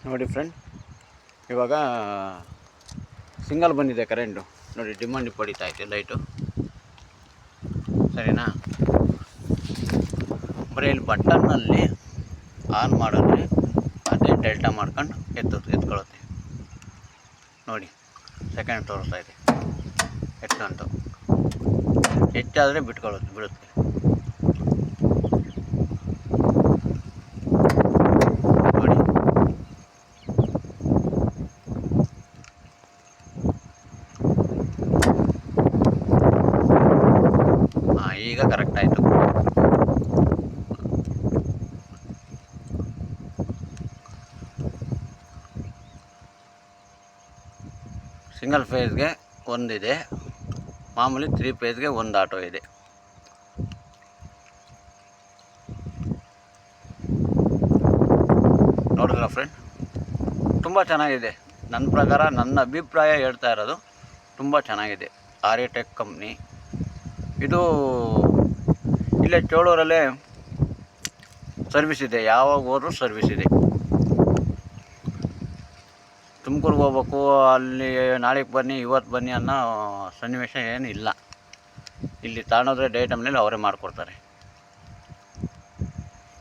ನೋಡಿ ಫ್ರೆಂಡ್, ಇವಾಗ ಸಿಂಗಲ್ ಬಂದಿದೆ ಕರೆಂಟು. ನೋಡಿ ಡಿಮಾಂಡ್ ಪಡಿತಾ ಐತೆ ಲೈಟು, ಸರಿನಾ? ಬರೀ ಇಲ್ಲಿ ಬಟನ್ನಲ್ಲಿ ಆನ್ ಮಾಡಿದ್ರೆ ಅದೇ ಡೆಲ್ಟಾ ಮಾಡ್ಕೊಂಡು ಎತ್ಕೊಳ್ಳುತ್ತೆ. ನೋಡಿ ಸೆಕೆಂಡ್ ತೋರಿಸ್ತಾ ಇದೆ, ಎತ್ತಂತು ಹೆಚ್ಚಾದರೆ ಬಿಡುತ್ತೆ. ನೋಡಿ ಈಗ ಕರೆಕ್ಟ್ ಆಯಿತು. ಸಿಂಗಲ್ ಫೇಸ್ಗೆ ಒಂದಿದೆ, ಮಾಮೂಲಿ 3 ಫೇಸ್ಗೆ ಒಂದು ಆಟೋ ಇದೆ. ನೋಡಿದ್ರ ಫ್ರೆಂಡ್, ತುಂಬ ಚೆನ್ನಾಗಿದೆ. ನನ್ನ ಪ್ರಕಾರ, ನನ್ನ ಅಭಿಪ್ರಾಯ ಹೇಳ್ತಾ ಇರೋದು, ತುಂಬ ಚೆನ್ನಾಗಿದೆ. ಆರ್ಯಟೆಕ್ ಕಂಪ್ನಿ ಇದು. ಇಲ್ಲೇ ಚೋಳೂರಲ್ಲೇ ಸರ್ವಿಸ್ ಇದೆ, ಯಾವಾಗ ಹೋದ್ರೂ ಸರ್ವಿಸ್ ಇದೆ. ತುಮಕೂರಿಗೆ ಹೋಗ್ಬೇಕು, ಅಲ್ಲಿ ನಾಳೆಗೆ ಬನ್ನಿ ಇವತ್ತು ಬನ್ನಿ ಅನ್ನೋ ಸನ್ನಿವೇಶ ಏನು ಇಲ್ಲ. ಇಲ್ಲಿ ತಗೊಂಡೋದ್ರೆ ಡೇ ಟೈಮ್ನಲ್ಲಿ ಅವರೇ ಮಾಡಿಕೊಡ್ತಾರೆ.